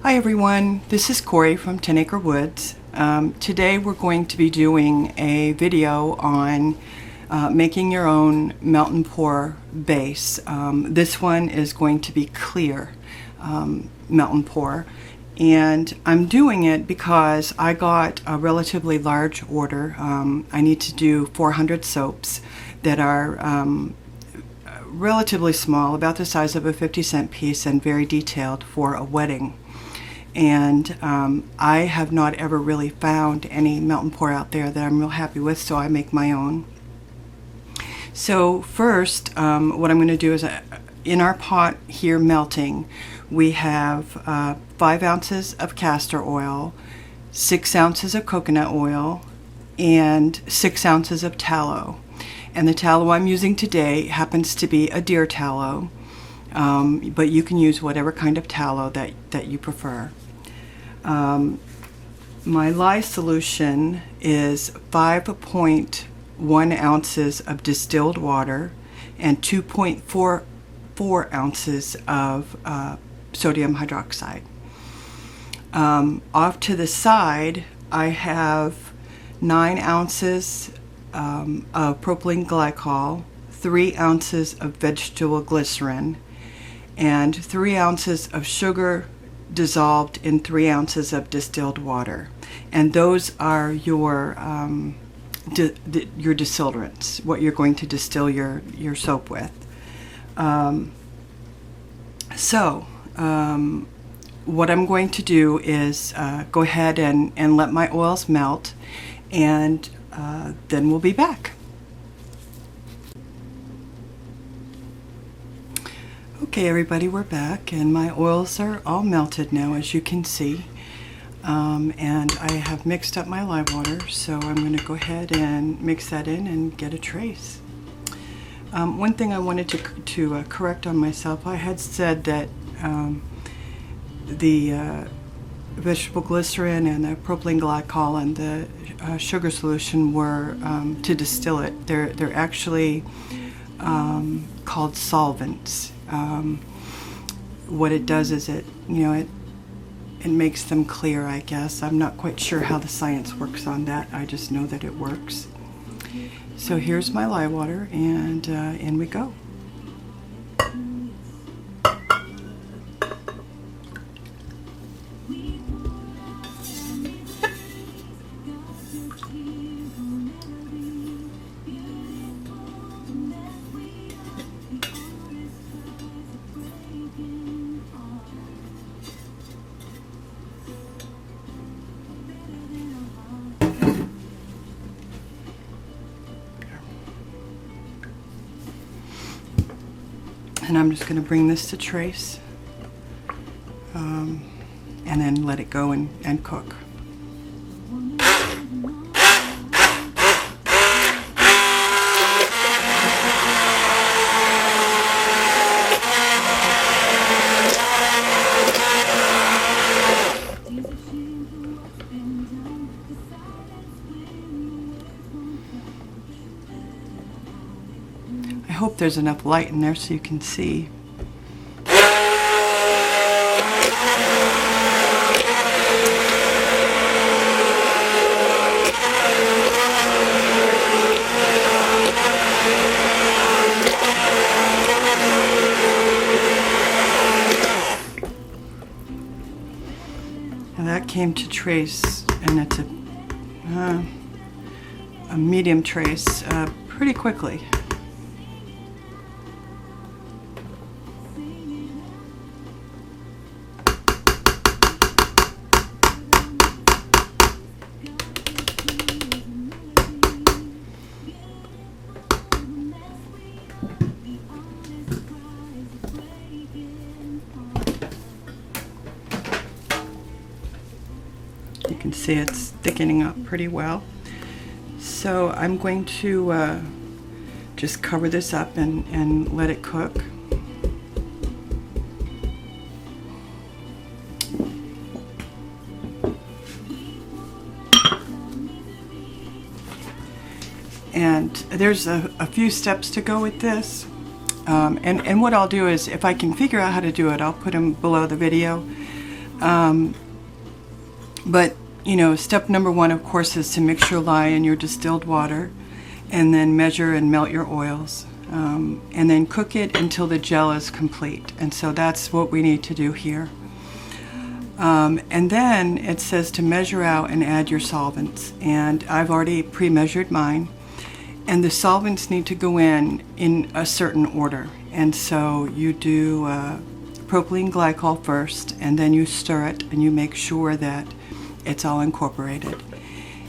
Hi everyone, this is Cory from 10 Acre Woods. Today we're going to be doing a video on making your own melt and pour base. This one is going to be clear melt and pour, and I'm doing it because I got a relatively large order. I need to do 400 soaps that are relatively small, about the size of a 50-cent piece, and very detailed for a wedding. And I have not ever really found any melt and pour out there that I'm real happy with, so I make my own. So first, what I'm going to do is, in our pot here melting, we have 5 ounces of castor oil, 6 ounces of coconut oil, and 6 ounces of tallow. And the tallow I'm using today happens to be a deer tallow, but you can use whatever kind of tallow that you prefer. My lye solution is 5.1 ounces of distilled water and 2.44 ounces of sodium hydroxide. Off to the side, I have 9 ounces of propylene glycol, 3 ounces of vegetable glycerin, and 3 ounces of sugar dissolved in 3 ounces of distilled water. And those are your distillants, what you're going to distill your soap with. What I'm going to do is go ahead and let my oils melt, and then we'll be back. Okay everybody, we're back, and my oils are all melted now, as you can see, and I have mixed up my lye water, so I'm going to go ahead and mix that in and get a trace. One thing I wanted to correct on myself, I had said that the vegetable glycerin and the propylene glycol and the sugar solution were to distill it. They're actually called solvents. What it does is it makes them clear, I guess. I'm not quite sure how the science works on that. I just know that it works. So here's my lye water, and in we go. And I'm just going to bring this to trace, and then let it go and cook. I hope there's enough light in there so you can see. And that came to trace, and it's a medium trace pretty quickly. You can see it's thickening up pretty well. So I'm going to just cover this up and let it cook. And there's a few steps to go with this. And what I'll do is, if I can figure out how to do it, I'll put them below the video. But, you know, step number one, of course, is to mix your lye in your distilled water, and then measure and melt your oils, and then cook it until the gel is complete. And so that's what we need to do here. And then it says to measure out and add your solvents, and I've already pre-measured mine, and the solvents need to go in a certain order. And so you do propylene glycol first, and then you stir it and you make sure that it's all incorporated.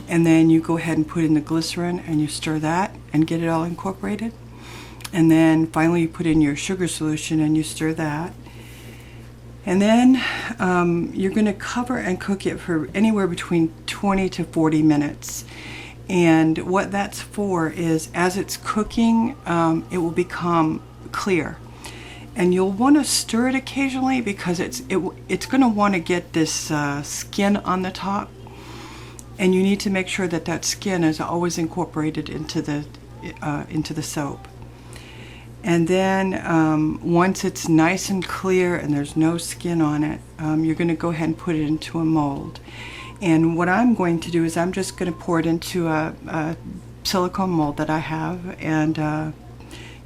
And then you go ahead and put in the glycerin and you stir that and get it all incorporated. And then finally you put in your sugar solution and you stir that. And then you're going to cover and cook it for anywhere between 20 to 40 minutes. And what that's for is, as it's cooking, it will become clear. And you'll want to stir it occasionally because it's going to want to get this skin on the top. And you need to make sure that that skin is always incorporated into the soap. And then once it's nice and clear and there's no skin on it, you're going to go ahead and put it into a mold. And what I'm going to do is I'm just going to pour it into a silicone mold that I have, and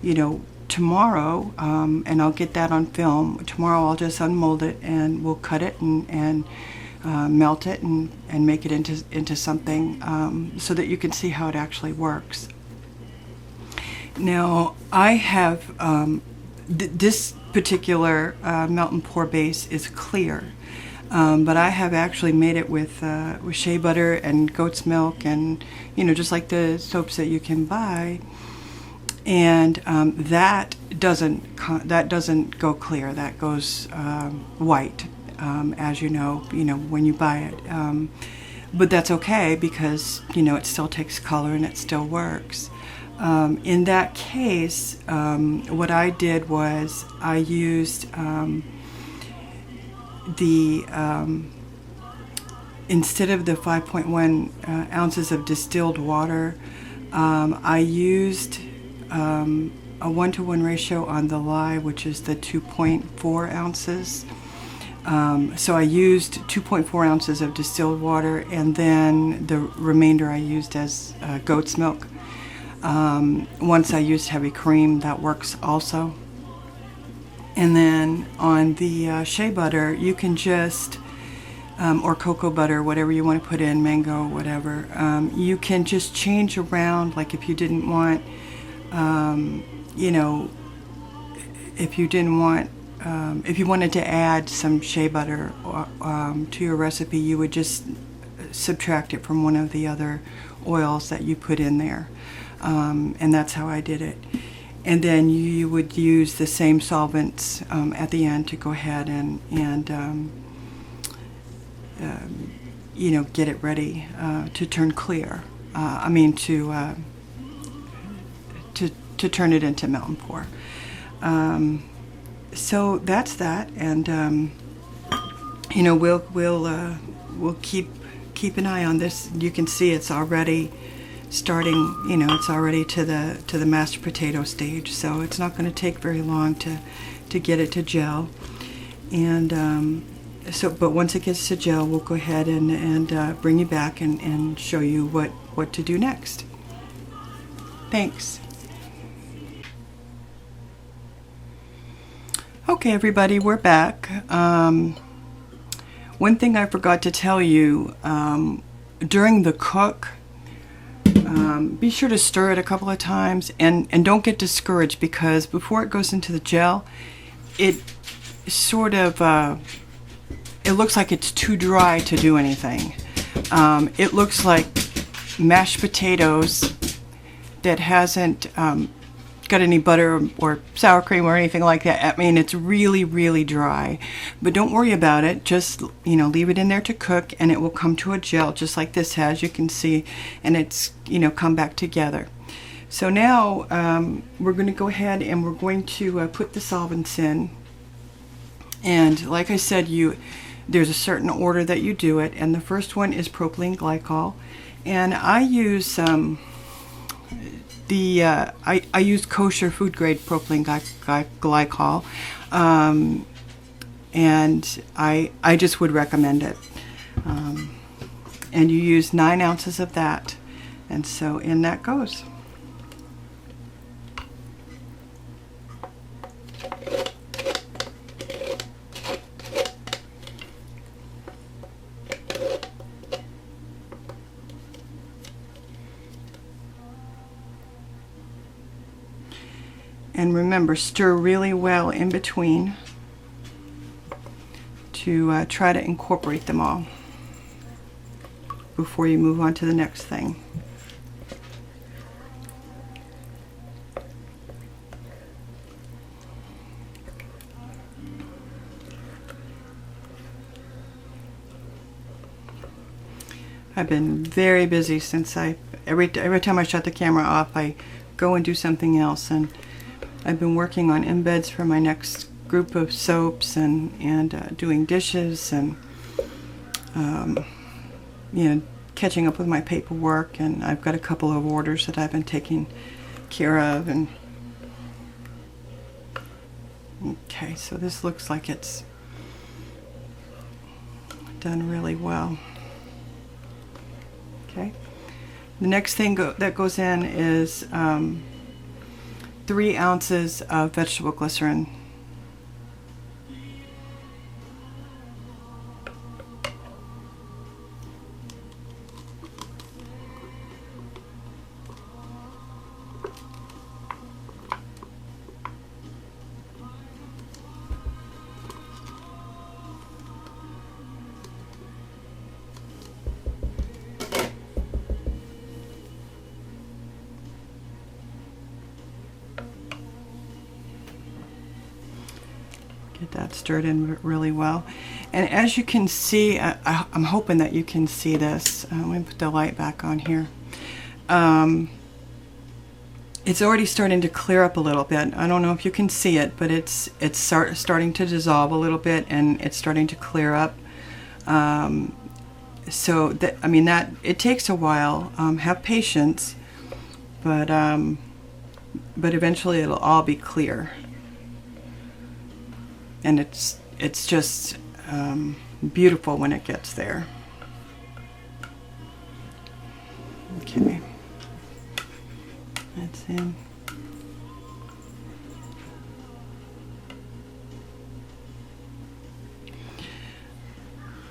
you know, tomorrow, and I'll get that on film. Tomorrow I'll just unmold it and we'll cut it and melt it and make it into something so that you can see how it actually works. Now I have this particular melt and pour base is clear, but I have actually made it with shea butter and goat's milk, and you know, just like the soaps that you can buy, and that doesn't go clear. That goes white, as you know when you buy it. But that's okay because you know it still takes color and it still works. In that case, what I did was I used instead of the 5.1 ounces of distilled water, I used a 1-to-1 ratio on the lye, which is the 2.4 ounces. So I used 2.4 ounces of distilled water, and then the remainder I used as goat's milk. Once I used heavy cream, that works also. And then on the shea butter, you can just, or cocoa butter, whatever you want to put in, mango, whatever, you can just change around. Like if you didn't want, you know, if you wanted to add some shea butter to your recipe, you would just subtract it from one of the other oils that you put in there. And that's how I did it. And then you would use the same solvents at the end to go ahead and you know, get it ready to turn clear. I mean to turn it into melt and pour. So that's that, and you know, we'll keep an eye on this. You can see it's already starting, you know, it's already to the mashed potato stage, so it's not going to take very long to get it to gel. And but once it gets to gel, we'll go ahead and bring you back and show you what to do next. Thanks. Okay, everybody, we're back. One thing I forgot to tell you, during the cook, be sure to stir it a couple of times, and don't get discouraged, because before it goes into the gel, it sort of it looks like it's too dry to do anything. It looks like mashed potatoes that hasn't got any butter or sour cream or anything like that. I mean, it's really, really dry. But don't worry about it. Just, you know, leave it in there to cook, and it will come to a gel just like this has, you can see, and it's, you know, come back together. So now we're going to go ahead and we're going to put the solvents in. And like I said, there's a certain order that you do it, and the first one is propylene glycol, and I use I use kosher food grade propylene glycol. and I just would recommend it. And you use 9 ounces of that, and so in that goes. And remember, stir really well in between to try to incorporate them all before you move on to the next thing. I've been very busy since every time I shut the camera off, I go and do something else, and I've been working on embeds for my next group of soaps, and doing dishes, and you know, catching up with my paperwork, and I've got a couple of orders that I've been taking care of. And okay, so this looks like it's done really well. Okay, the next thing that goes in is 3 ounces of vegetable glycerin. Get that stirred in really well. And as you can see, I'm hoping that you can see this. Let me put the light back on here. It's already starting to clear up a little bit. I don't know if you can see it, but it's starting to dissolve a little bit, and it's starting to clear up. So that, I mean, that it takes a while. Have patience, but eventually it'll all be clear. And it's just beautiful when it gets there. Okay, that's in.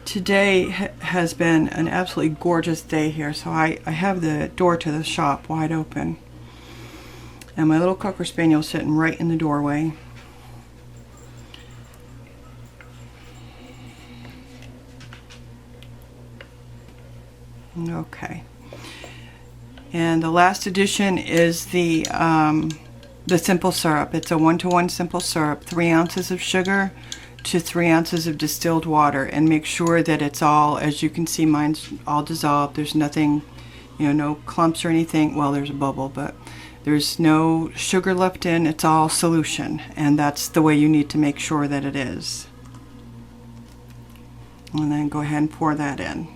Today has been an absolutely gorgeous day here, so I have the door to the shop wide open, and my little Cocker Spaniel sitting right in the doorway. Okay, and the last addition is the simple syrup. It's a 1-to-1 simple syrup, 3 ounces of sugar to 3 ounces of distilled water, and make sure that it's all, as you can see, mine's all dissolved. There's nothing, you know, no clumps or anything. Well, there's a bubble, but there's no sugar left in. It's all solution, and that's the way you need to make sure that it is. And then go ahead and pour that in.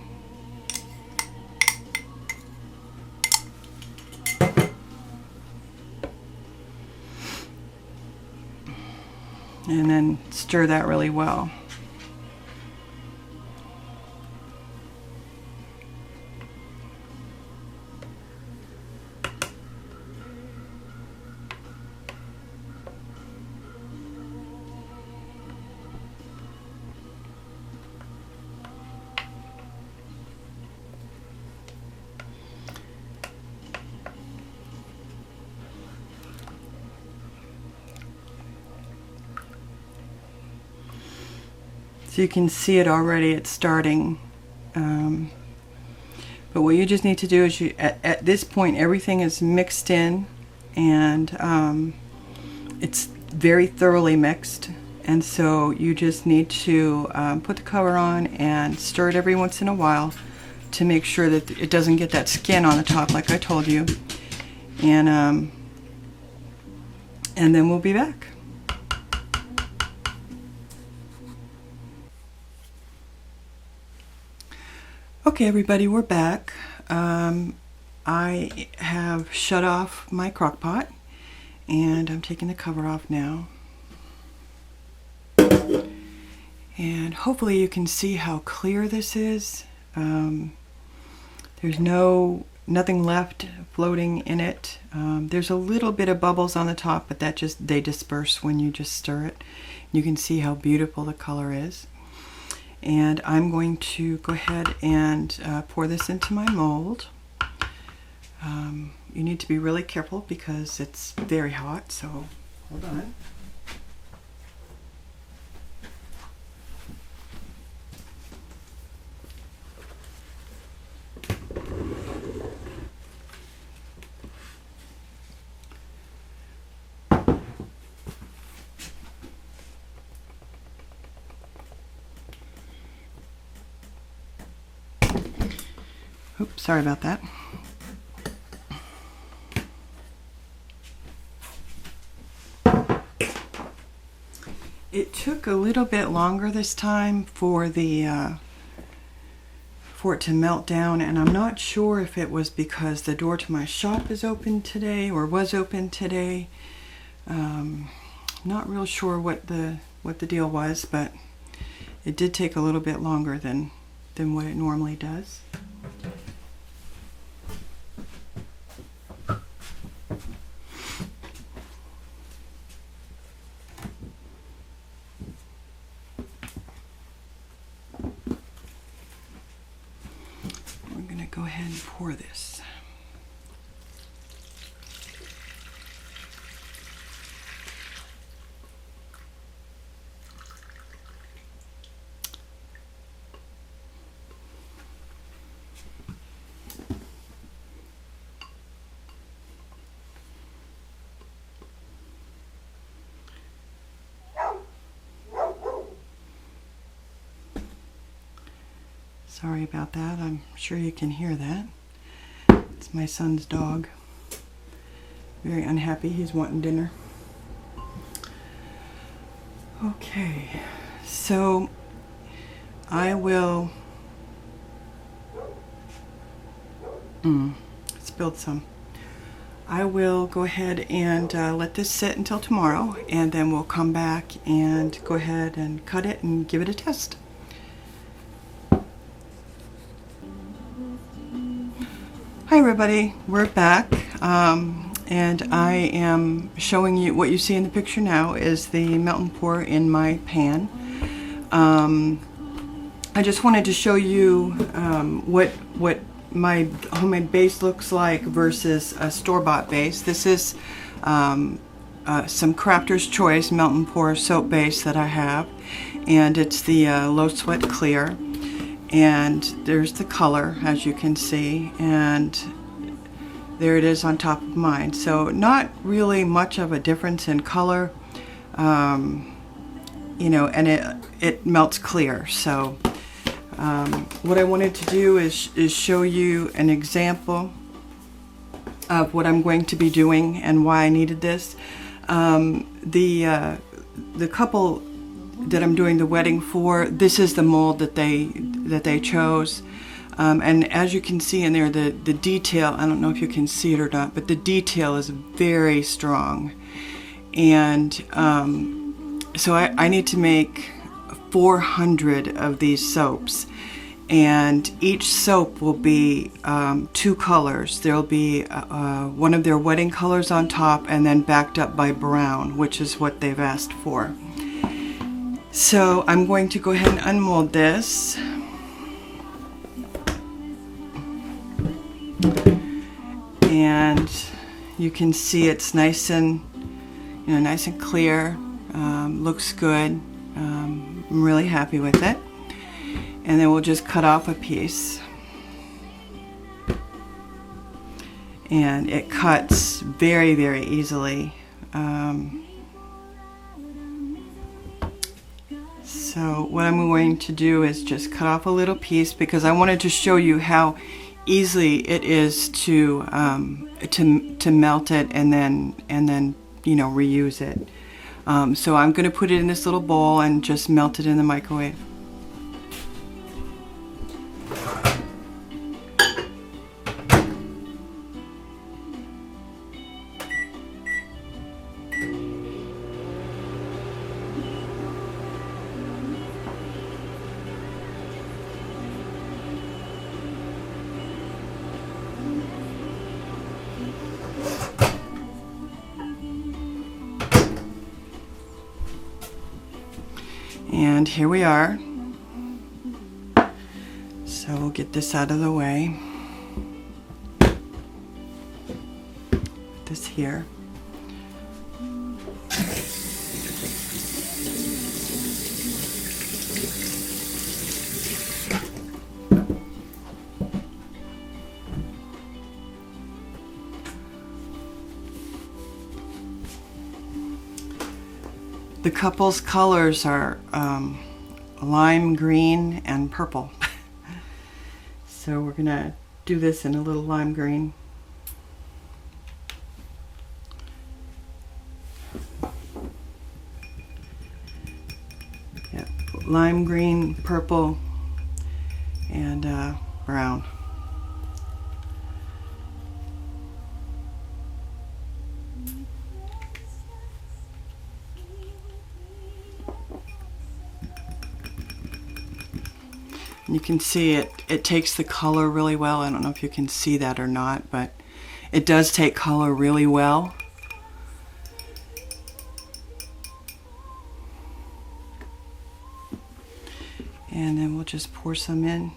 And then stir that really well. So you can see it already, it's starting. But what you just need to do is, at this point, everything is mixed in, and it's very thoroughly mixed. And so you just need to put the cover on and stir it every once in a while to make sure that it doesn't get that skin on the top, like I told you. And then we'll be back. Okay, everybody, we're back. I have shut off my crock pot, and I'm taking the cover off now. And hopefully you can see how clear this is. There's nothing left floating in it. There's a little bit of bubbles on the top, but they disperse when you just stir it. You can see how beautiful the color is. And I'm going to go ahead and pour this into my mold. You need to be really careful because it's very hot, so hold on. Oops, sorry about that. It took a little bit longer this time for it to melt down, and I'm not sure if it was because the door to my shop is open today or was open today. Not real sure what the deal was, but it did take a little bit longer than what it normally does. Go ahead and pour this. Sorry about that. I'm sure you can hear that. It's my son's dog. Very unhappy. He's wanting dinner. Okay, so I will spilled some. I will go ahead and let this sit until tomorrow, and then we'll come back and go ahead and cut it and give it a test. Hi everybody, we're back, and I am showing you what you see in the picture now is the melt and pour in my pan. I just wanted to show you what my homemade base looks like versus a store-bought base. This is some Crafter's Choice melt and pour soap base that I have, and it's the low sweat clear. And there's the color, as you can see, and there it is on top of mine. So not really much of a difference in color, you know, and it melts clear. So what I wanted to do is show you an example of what I'm going to be doing and why I needed this. The couple that I'm doing the wedding for, this is the mold that they chose, and as you can see in there, the detail, I don't know if you can see it or not, but the detail is very strong. And so I need to make 400 of these soaps, and each soap will be 2 colors. There'll be one of their wedding colors on top, and then backed up by brown, which is what they've asked for. So I'm going to go ahead and unmold this. And you can see it's nice and, you know, nice and clear. Looks good. I'm really happy with it. And then we'll just cut off a piece. And it cuts very, very easily. So what I'm going to do is just cut off a little piece, because I wanted to show you how easily it is to melt it and then you know, reuse it. So I'm going to put it in this little bowl and just melt it in the microwave. And here we are. So we'll get this out of the way. Put this here. The couple's colors are lime green and purple. So we're gonna do this in a little lime green. Yeah, lime green, purple, and brown. You can see it takes the color really well. I don't know if you can see that or not, but it does take color really well. And then we'll just pour some in.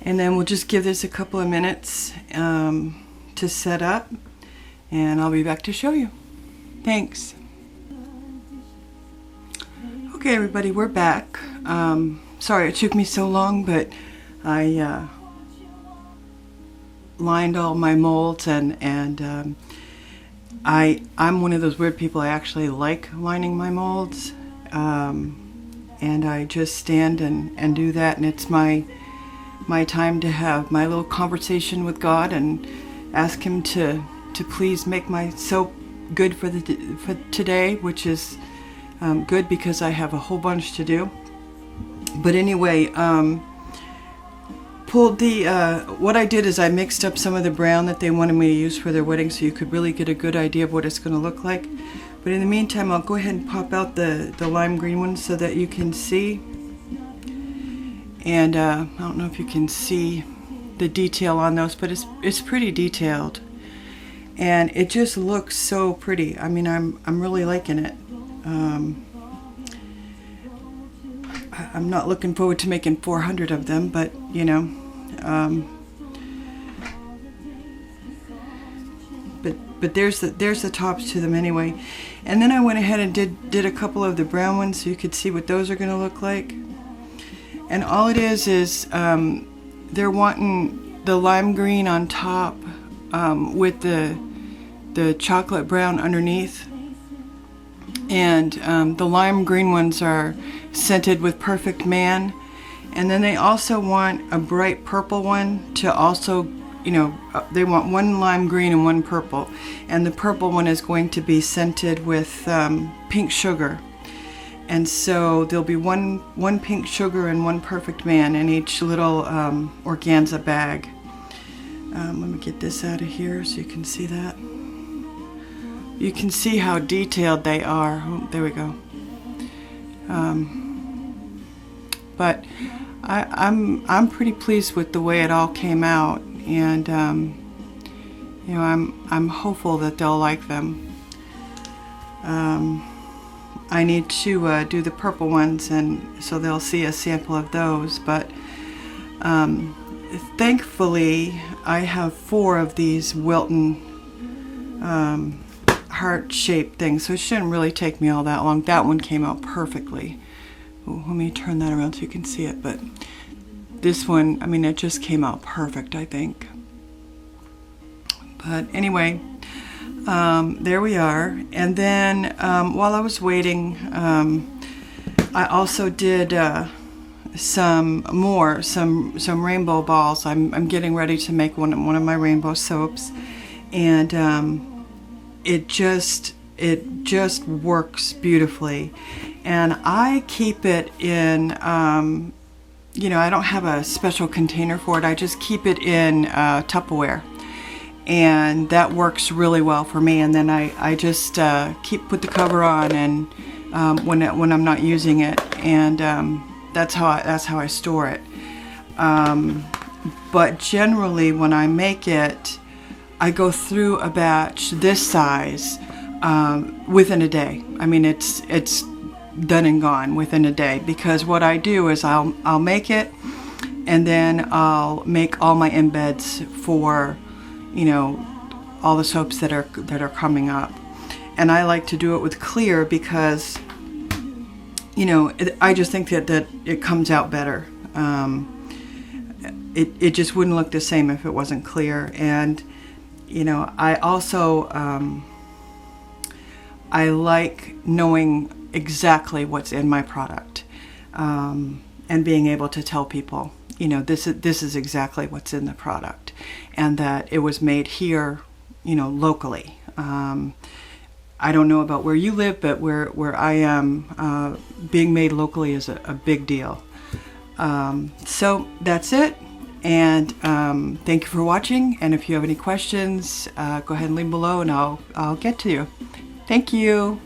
And then we'll just give this a couple of minutes to set up, and I'll be back to show you. Thanks. Okay, everybody, we're back. Sorry it took me so long, but I lined all my molds, and I'm one of those weird people. I actually like lining my molds, and I just stand and do that, and it's my time to have my little conversation with God and ask Him to please make my soap good for today, which is good because I have a whole bunch to do. But anyway, pulled the what I did is I mixed up some of the brown that they wanted me to use for their wedding, so you could really get a good idea of what it's going to look like. But in the meantime, I'll go ahead and pop out the lime green one so that you can see. And I don't know if you can see the detail on those, but it's pretty detailed, and it just looks so pretty. I mean, I'm really liking it. I'm not looking forward to making 400 of them, but you know, but there's the tops to them anyway. And then I went ahead and did a couple of the brown ones so you could see what those are going to look like. And all it is they're wanting the lime green on top with the chocolate brown underneath. And the lime green ones are scented with Perfect Man. And then they also want a bright purple one to also, you know, they want one lime green and one purple. And the purple one is going to be scented with pink sugar. And so there'll be one pink sugar and one Perfect Man in each little organza bag. Let me get this out of here so you can see that. You can see how detailed they are. Oh, there we go. But I'm pretty pleased with the way it all came out, and you know, I'm hopeful that they'll like them. I need to do the purple ones, and so they'll see a sample of those. But thankfully, I have 4 of these Wilton heart-shaped things, so it shouldn't really take me all that long. That one came out perfectly. Ooh, let me turn that around so you can see it. But this one, I mean, it just came out perfect, I think. But anyway, there we are. And then while I was waiting, I also did some rainbow balls. I'm getting ready to make one of my rainbow soaps, and it just works beautifully. And I keep it in you know, I don't have a special container for it. I just keep it in Tupperware, and that works really well for me. And then I just put the cover on, and when I'm not using it, and that's how I store it. But generally, when I make it, I go through a batch this size within a day. I mean, it's done and gone within a day, because what I do is I'll make it, and then I'll make all my embeds for, you know, all the soaps that are coming up. And I like to do it with clear because, you know, I just think that it comes out better. It just wouldn't look the same if it wasn't clear. And, you know, I also I like knowing exactly what's in my product, and being able to tell people, you know, this is exactly what's in the product, and that it was made here, you know, locally. I don't know about where you live, but where I am, being made locally is a big deal. So that's it, and thank you for watching. And if you have any questions, go ahead and leave below, and I'll get to you. Thank you.